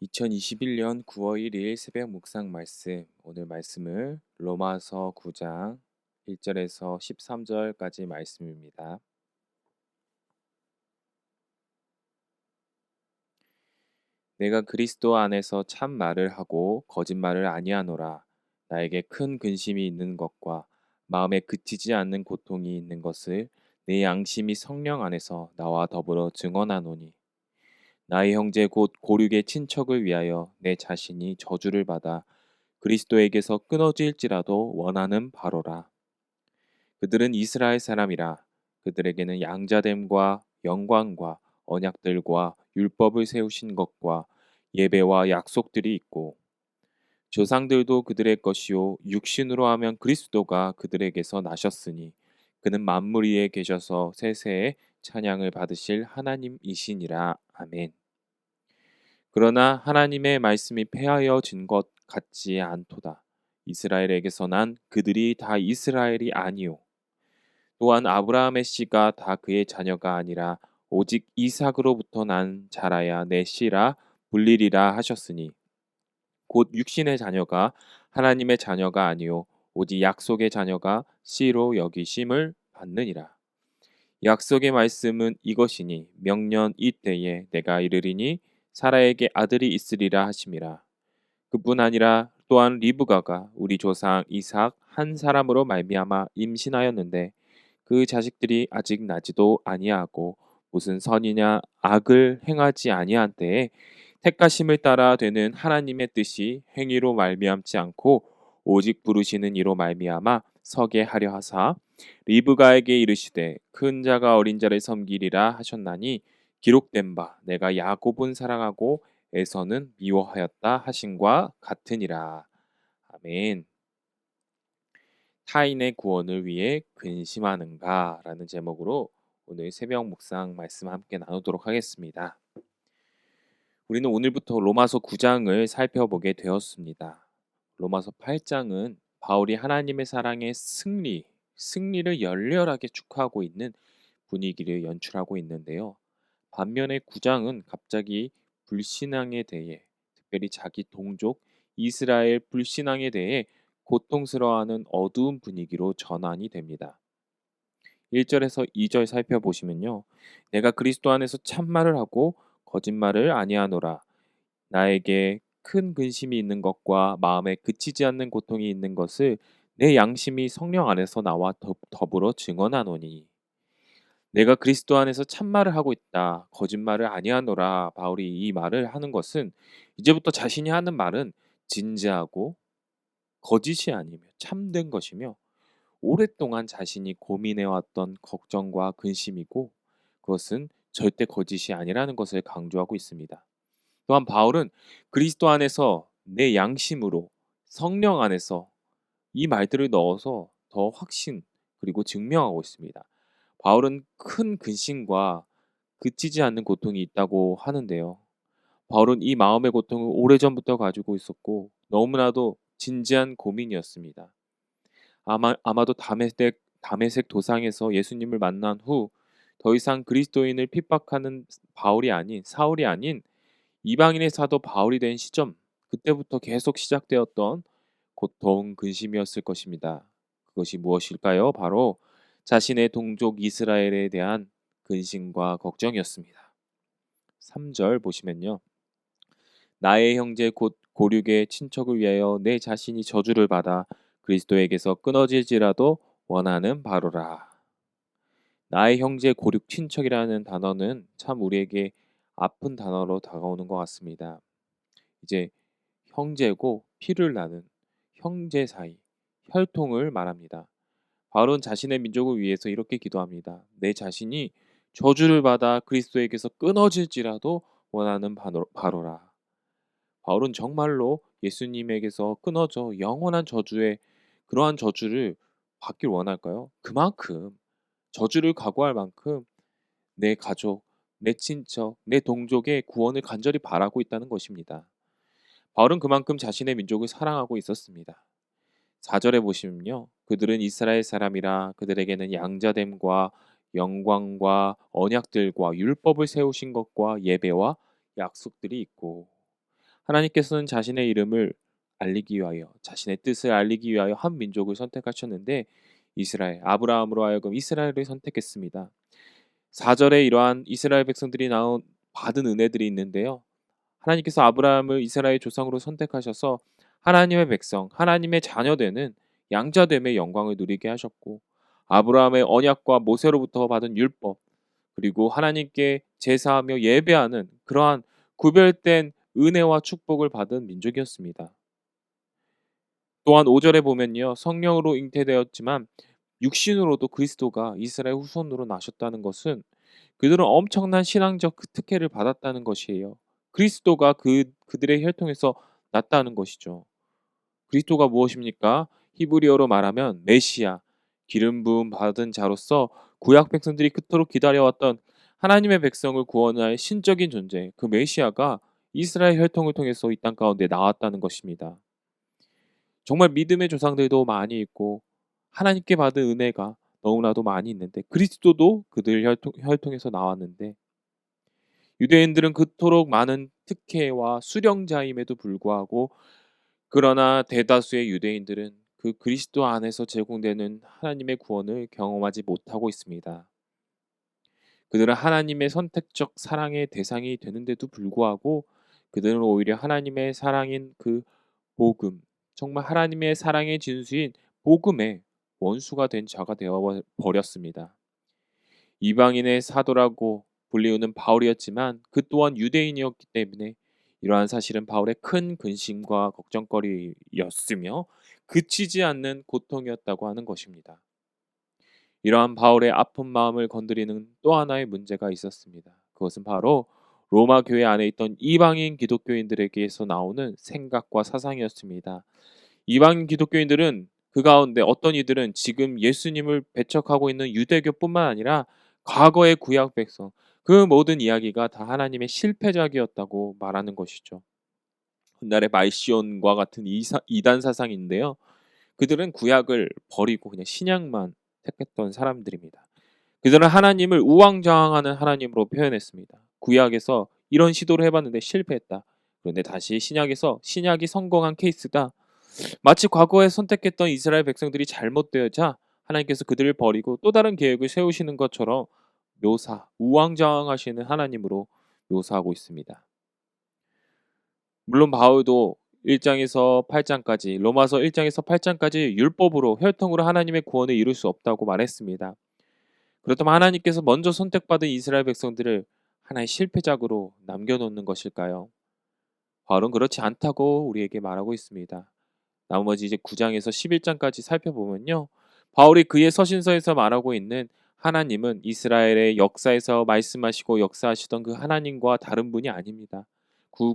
2021년 9월 1일 새벽 묵상 말씀, 오늘 말씀을 로마서 9장 1절에서 13절까지 말씀입니다. 내가 그리스도 안에서 참 말을 하고 거짓말을 아니하노라. 나에게 큰 근심이 있는 것과 마음에 그치지 않는 고통이 있는 것을 내 양심이 성령 안에서 나와 더불어 증언하노니 나의 형제 곧 고륙의 친척을 위하여 내 자신이 저주를 받아 그리스도에게서 끊어질지라도 원하는 바로라. 그들은 이스라엘 사람이라. 그들에게는 양자됨과 영광과 언약들과 율법을 세우신 것과 예배와 약속들이 있고 조상들도 그들의 것이요 육신으로 하면 그리스도가 그들에게서 나셨으니 그는 만물 위에 계셔서 세세에 찬양을 받으실 하나님이시니라. 아멘. 그러나 하나님의 말씀이 폐하여진 것 같지 않도다. 이스라엘에게서 난 그들이 다 이스라엘이 아니요. 또한 아브라함의 씨가 다 그의 자녀가 아니라 오직 이삭으로부터 난 자라야 내 씨라 불리리라 하셨으니 곧 육신의 자녀가 하나님의 자녀가 아니요 오직 약속의 자녀가 씨로 여기심을 받느니라. 약속의 말씀은 이것이니 명년 이때에 내가 이르리니 사라에게 아들이 있으리라 하심이라. 그뿐 아니라 또한 리브가가 우리 조상 이삭 한 사람으로 말미암아 임신하였는데 그 자식들이 아직 나지도 아니하고 무슨 선이냐 악을 행하지 아니한 때에 택하심을 따라 되는 하나님의 뜻이 행위로 말미암지 않고 오직 부르시는 이로 말미암아 서게 하려 하사 리브가에게 이르시되 큰 자가 어린 자를 섬기리라 하셨나니 기록된 바 내가 야곱은 사랑하고 에서는 미워하였다 하신과 같으니라. 아멘. 타인의 구원을 위해 근심하는가라는 제목으로 오늘 새벽 묵상 말씀 함께 나누도록 하겠습니다. 우리는 오늘부터 로마서 9장을 살펴보게 되었습니다. 로마서 8장은 바울이 하나님의 사랑의 승리를 열렬하게 축하하고 있는 분위기를 연출하고 있는데요. 반면에 9장은 갑자기 불신앙에 대해, 특별히 자기 동족 이스라엘 불신앙에 대해 고통스러워하는 어두운 분위기로 전환이 됩니다. 1절에서 2절 살펴보시면요. 내가 그리스도 안에서 참말을 하고 거짓말을 아니하노라. 나에게 큰 근심이 있는 것과 마음에 그치지 않는 고통이 있는 것을 내 양심이 성령 안에서 나와 더불어 증언하노니 내가 그리스도 안에서 참말을 하고 있다. 거짓말을 아니하노라. 바울이 이 말을 하는 것은 이제부터 자신이 하는 말은 진지하고 거짓이 아니며 참된 것이며 오랫동안 자신이 고민해왔던 걱정과 근심이고 그것은 절대 거짓이 아니라는 것을 강조하고 있습니다. 또한 바울은 그리스도 안에서 내 양심으로 성령 안에서 이 말들을 넣어서 더 확신 그리고 증명하고 있습니다. 바울은 큰 근심과 그치지 않는 고통이 있다고 하는데요. 바울은 이 마음의 고통을 오래전부터 가지고 있었고 너무나도 진지한 고민이었습니다. 아마도 다메섹 도상에서 예수님을 만난 후 더 이상 그리스도인을 핍박하는 바울이 아닌 사울이 아닌 이방인의 사도 바울이 된 시점 그때부터 계속 시작되었던 고통 근심이었을 것입니다. 그것이 무엇일까요? 바로 자신의 동족 이스라엘에 대한 근심과 걱정이었습니다. 3절 보시면요. 나의 형제 곧 고륙의 친척을 위하여 내 자신이 저주를 받아 그리스도에게서 끊어질지라도 원하는 바로라. 나의 형제 고륙 친척이라는 단어는 참 우리에게 아픈 단어로 다가오는 것 같습니다. 이제 형제고 피를 나는 형제 사이, 혈통을 말합니다. 바울은 자신의 민족을 위해서 이렇게 기도합니다. 내 자신이 저주를 받아 그리스도에게서 끊어질지라도 원하는 바로라. 바울은 정말로 예수님에게서 끊어져 영원한 저주의 그러한 저주를 받길 원할까요? 그만큼 저주를 각오할 만큼 내 가족, 내 친척, 내 동족의 구원을 간절히 바라고 있다는 것입니다. 바울은 그만큼 자신의 민족을 사랑하고 있었습니다. 4절에 보시면요. 그들은 이스라엘 사람이라 그들에게는 양자됨과 영광과 언약들과 율법을 세우신 것과 예배와 약속들이 있고 하나님께서는 자신의 이름을 알리기 위하여, 자신의 뜻을 알리기 위하여 한 민족을 선택하셨는데 이스라엘, 아브라함으로 하여금 이스라엘을 선택했습니다. 4절에 이러한 이스라엘 백성들이 나온 받은 은혜들이 있는데요. 하나님께서 아브라함을 이스라엘 조상으로 선택하셔서 하나님의 백성, 하나님의 자녀되는 양자됨의 영광을 누리게 하셨고, 아브라함의 언약과 모세로부터 받은 율법, 그리고 하나님께 제사하며 예배하는 그러한 구별된 은혜와 축복을 받은 민족이었습니다. 또한 5절에 보면요. 성령으로 잉태되었지만 육신으로도 그리스도가 이스라엘 후손으로 나셨다는 것은 그들은 엄청난 신앙적 특혜를 받았다는 것이에요. 그리스도가 그들의 혈통에서 났다는 것이죠. 그리스도가 무엇입니까? 히브리어로 말하면 메시아, 기름 부음 받은 자로서 구약 백성들이 그토록 기다려왔던 하나님의 백성을 구원할 신적인 존재, 그 메시아가 이스라엘 혈통을 통해서 이 땅 가운데 나왔다는 것입니다. 정말 믿음의 조상들도 많이 있고 하나님께 받은 은혜가 너무나도 많이 있는데 그리스도도 그들 혈통에서 나왔는데 유대인들은 그토록 많은 특혜와 수령자임에도 불구하고 그러나 대다수의 유대인들은 그 그리스도 안에서 제공되는 하나님의 구원을 경험하지 못하고 있습니다. 그들은 하나님의 선택적 사랑의 대상이 되는데도 불구하고 그들은 오히려 하나님의 사랑인 그 복음, 정말 하나님의 사랑의 진수인 복음의 원수가 된 자가 되어 버렸습니다. 이방인의 사도라고 불리우는 바울이었지만 그 또한 유대인이었기 때문에 이러한 사실은 바울의 큰 근심과 걱정거리였으며 그치지 않는 고통이었다고 하는 것입니다. 이러한 바울의 아픈 마음을 건드리는 또 하나의 문제가 있었습니다. 그것은 바로 로마 교회 안에 있던 이방인 기독교인들에게서 나오는 생각과 사상이었습니다. 이방인 기독교인들은 그 가운데 어떤 이들은 지금 예수님을 배척하고 있는 유대교뿐만 아니라 과거의 구약 백성, 그 모든 이야기가 다 하나님의 실패작이었다고 말하는 것이죠. 훗날의 말시온과 같은 이단 사상인데요. 그들은 구약을 버리고 그냥 신약만 택했던 사람들입니다. 그들은 하나님을 우왕좌왕하는 하나님으로 표현했습니다. 구약에서 이런 시도를 해봤는데 실패했다. 그런데 다시 신약에서 신약이 성공한 케이스다. 마치 과거에 선택했던 이스라엘 백성들이 잘못되어자 하나님께서 그들을 버리고 또 다른 계획을 세우시는 것처럼 우왕좌왕하시는 하나님으로 묘사하고 있습니다. 물론 바울도 1장에서 8장까지 로마서 1장에서 8장까지 율법으로 혈통으로 하나님의 구원을 이룰 수 없다고 말했습니다. 그렇다면 하나님께서 먼저 선택받은 이스라엘 백성들을 하나의 실패작으로 남겨놓는 것일까요? 바울은 그렇지 않다고 우리에게 말하고 있습니다. 나머지 이제 9장에서 11장까지 살펴보면요. 바울이 그의 서신서에서 말하고 있는 하나님은 이스라엘의 역사에서 말씀하시고 역사하시던 그 하나님과 다른 분이 아닙니다.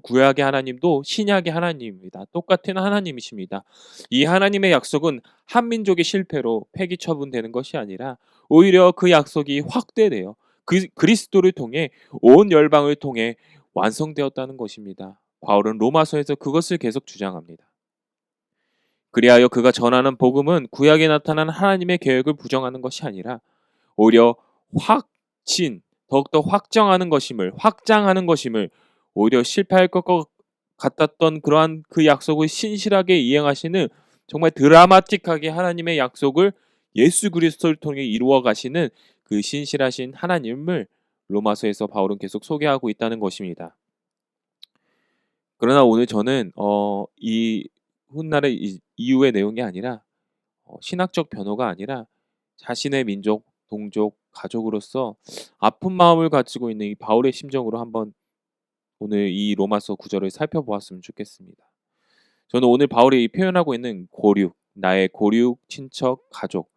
구약의 하나님도 신약의 하나님입니다. 똑같은 하나님이십니다. 이 하나님의 약속은 한 민족의 실패로 폐기 처분되는 것이 아니라 오히려 그 약속이 확대되어 그리스도를 통해 온 열방을 통해 완성되었다는 것입니다. 바울은 로마서에서 그것을 계속 주장합니다. 그리하여 그가 전하는 복음은 구약에 나타난 하나님의 계획을 부정하는 것이 아니라 오히려 더욱더 확장하는 것임을 오히려 실패할 것 같았던 그러한 그 약속을 신실하게 이행하시는 정말 드라마틱하게 하나님의 약속을 예수 그리스도를 통해 이루어 가시는 그 신실하신 하나님을 로마서에서 바울은 계속 소개하고 있다는 것입니다. 그러나 오늘 저는 이 훗날의 이후의 내용이 아니라 신학적 변호가 아니라 자신의 민족, 동족, 가족으로서 아픈 마음을 가지고 있는 이 바울의 심정으로 한번 오늘 이 로마서 9절을 살펴보았으면 좋겠습니다. 저는 오늘 바울이 표현하고 있는 나의 고륙, 친척, 가족,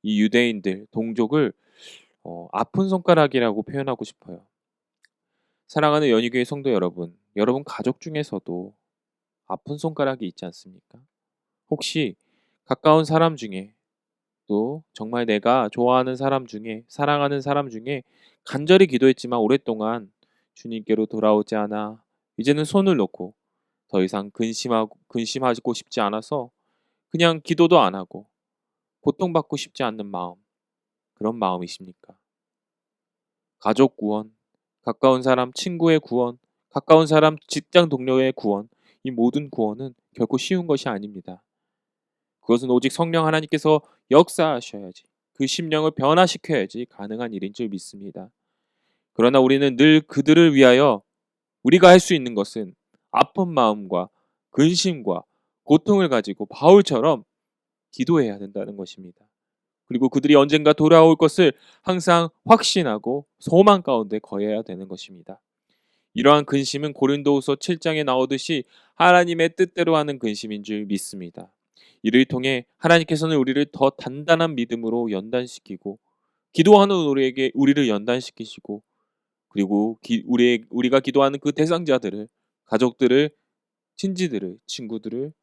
이 유대인들, 동족을 아픈 손가락이라고 표현하고 싶어요. 사랑하는 연희교회 성도 여러분, 여러분 가족 중에서도 아픈 손가락이 있지 않습니까? 혹시 가까운 사람 중에 또 정말 내가 좋아하는 사람 중에 사랑하는 사람 중에 간절히 기도했지만 오랫동안 주님께로 돌아오지 않아 이제는 손을 놓고 더 이상 근심하고 싶지 않아서 그냥 기도도 안 하고 고통받고 싶지 않는 마음, 그런 마음이십니까? 가족 구원, 가까운 사람 친구의 구원, 가까운 사람, 직장 동료의 구원, 이 모든 구원은 결코 쉬운 것이 아닙니다. 그것은 오직 성령 하나님께서 역사하셔야지, 그 심령을 변화시켜야지 가능한 일인 줄 믿습니다. 그러나 우리는 늘 그들을 위하여 우리가 할 수 있는 것은 아픈 마음과 근심과 고통을 가지고 바울처럼 기도해야 된다는 것입니다. 그리고 그들이 언젠가 돌아올 것을 항상 확신하고 소망 가운데 거해야 되는 것입니다. 이러한 근심은 고린도후서 7장에 나오듯이 하나님의 뜻대로 하는 근심인 줄 믿습니다. 이를 통해 하나님께서는 우리를 더 단단한 믿음으로 연단시키고 기도하는 우리에게 우리를 연단시키시고, 그리고 우리가 기도하는 그 대상자들을, 가족들을, 친지들을, 친구들을,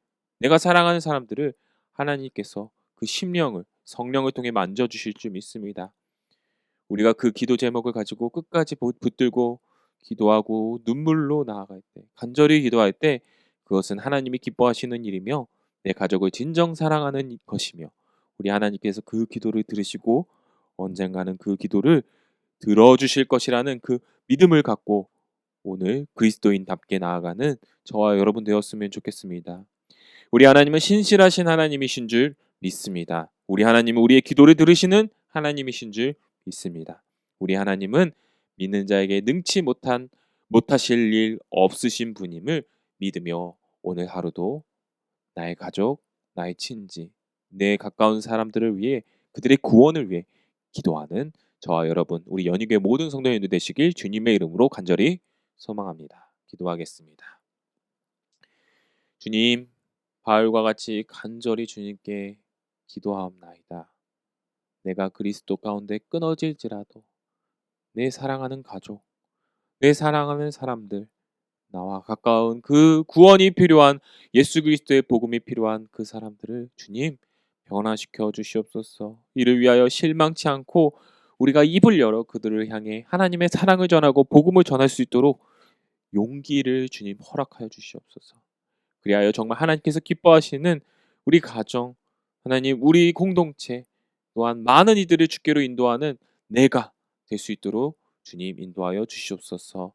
내가 사랑하는 사람들을 하나님께서 그 심령을 성령을 통해 만져주실 줄 믿습니다. 우리가 그 기도 제목을 가지고 끝까지 붙들고 기도하고 눈물로 나아갈 때, 간절히 기도할 때, 그것은 하나님이 기뻐하시는 일이며 내 가족을 진정 사랑하는 것이며, 우리 하나님께서 그 기도를 들으시고 언젠가는 그 기도를 들어주실 것이라는 그 믿음을 갖고 오늘 그리스도인답게 나아가는 저와 여러분 되었으면 좋겠습니다. 우리 하나님은 신실하신 하나님이신 줄 믿습니다. 우리 하나님은 우리의 기도를 들으시는 하나님이신 줄 믿습니다. 우리 하나님은 믿는 자에게 능치 못하실 일 없으신 분임을 믿으며 오늘 하루도 나의 가족, 나의 친지, 내 가까운 사람들을 위해, 그들의 구원을 위해 기도하는 저와 여러분, 우리 연희교회 모든 성도님들 되시길 주님의 이름으로 간절히 소망합니다. 기도하겠습니다. 주님, 바울과 같이 간절히 주님께 기도하옵나이다. 내가 그리스도 가운데 끊어질지라도 내 사랑하는 가족, 내 사랑하는 사람들, 나와 가까운 그 구원이 필요한, 예수 그리스도의 복음이 필요한 그 사람들을 주님 변화시켜 주시옵소서. 이를 위하여 실망치 않고 우리가 입을 열어 그들을 향해 하나님의 사랑을 전하고 복음을 전할 수 있도록 용기를 주님 허락하여 주시옵소서. 그리하여 정말 하나님께서 기뻐하시는 우리 가정, 하나님 우리 공동체, 또한 많은 이들을 주께로 인도하는 내가 될 수 있도록 주님 인도하여 주시옵소서.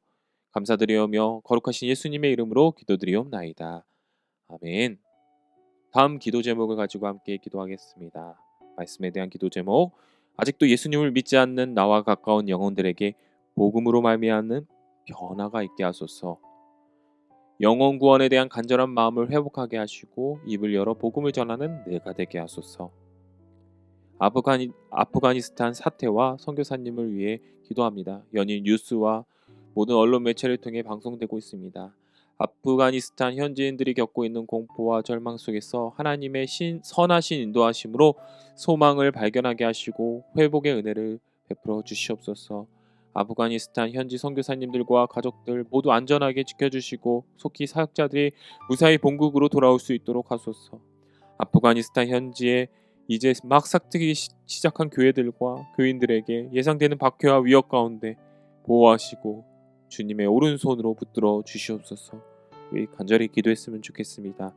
감사드리오며 거룩하신 예수님의 이름으로 기도드리옵나이다. 아멘. 다음 기도 제목을 가지고 함께 기도하겠습니다. 말씀에 대한 기도 제목, 아직도 예수님을 믿지 않는 나와 가까운 영혼들에게 복음으로 말미암는 변화가 있게 하소서. 영혼 구원에 대한 간절한 마음을 회복하게 하시고 입을 열어 복음을 전하는 내가 되게 하소서. 아프가니스탄 사태와 선교사님을 위해 기도합니다. 연일 뉴스와 모든 언론 매체를 통해 방송되고 있습니다. 아프가니스탄 현지인들이 겪고 있는 공포와 절망 속에서 하나님의 선하신 인도하심으로 소망을 발견하게 하시고 회복의 은혜를 베풀어 주시옵소서. 아프가니스탄 현지 선교사님들과 가족들 모두 안전하게 지켜주시고 속히 사역자들이 무사히 본국으로 돌아올 수 있도록 하소서. 아프가니스탄 현지에 이제 막 싹트기 시작한 교회들과 교인들에게 예상되는 박해와 위협 가운데 보호하시고 주님의 오른손으로 붙들어 주시옵소서. 우리 간절히 기도했으면 좋겠습니다.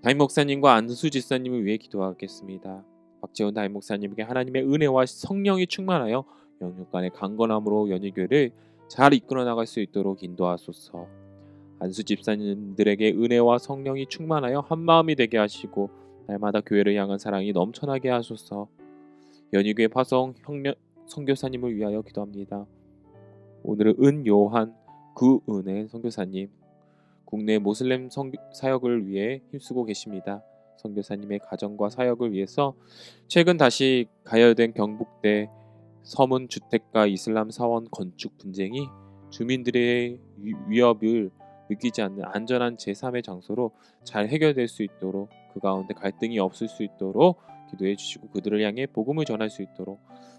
담임 목사님과 안수 집사님을 위해 기도하겠습니다. 박재훈 담임 목사님에게 하나님의 은혜와 성령이 충만하여 영육간의 강건함으로 연희교회를 잘 이끌어 나갈 수 있도록 인도하소서. 안수 집사님들에게 은혜와 성령이 충만하여 한마음이 되게 하시고 날마다 교회를 향한 사랑이 넘쳐나게 하소서. 연희교회 파송 선교사님을 위하여 기도합니다. 오늘은 은요한 구은혜 선교사님, 국내 모슬렘 사역을 위해 힘쓰고 계십니다. 선교사님의 가정과 사역을 위해서 최근 다시 가열된 경북대 서문 주택가 이슬람 사원 건축 분쟁이 주민들의 위협을 느끼지 않는 안전한 제3의 장소로 잘 해결될 수 있도록, 그 가운데 갈등이 없을 수 있도록 기도해 주시고 그들을 향해 복음을 전할 수 있도록,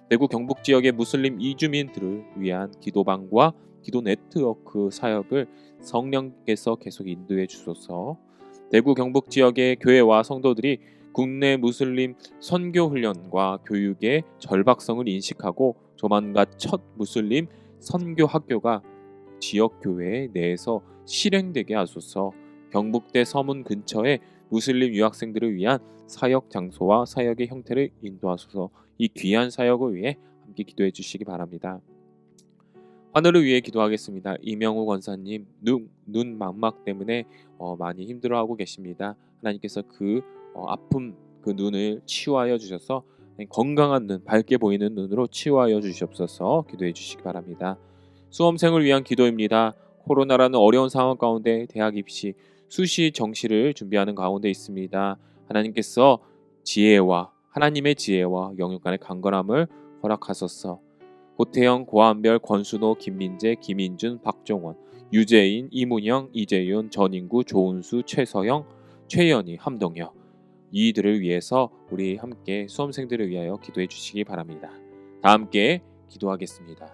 대구 경북 지역의 무슬림 이주민들을 위한 기도방과 기도 네트워크 사역을 성령께서 계속 인도해 주소서. 대구 경북 지역의 교회와 성도들이 국내 무슬림 선교 훈련과 교육의 절박성을 인식하고 조만간 첫 무슬림 선교 학교가 지역 교회 내에서 실행되게 하소서. 경북대 서문 근처에 무슬림 유학생들을 위한 사역 장소와 사역의 형태를 인도하소서. 이 귀한 사역을 위해 함께 기도해 주시기 바랍니다. 하늘을 위해 기도하겠습니다. 이명우 권사님, 눈 망막 때문에 많이 힘들어하고 계십니다. 하나님께서 그 아픔, 그 눈을 치유하여 주셔서 건강한 눈, 밝게 보이는 눈으로 치유하여 주시옵소서. 기도해 주시기 바랍니다. 수험생을 위한 기도입니다. 코로나라는 어려운 상황 가운데 대학 입시, 수시 정시를 준비하는 가운데 있습니다. 하나님께서 하나님의 지혜와 영육 간의 강건함을 허락하소서. 고태영, 고한별, 권순호, 김민재, 김인준, 박종원, 유재인, 이문영, 이재윤, 전인구, 조은수, 최서영, 최연희, 함동혁, 이들을 위해서 우리 함께 수험생들을 위하여 기도해 주시기 바랍니다. 다 함께 기도하겠습니다.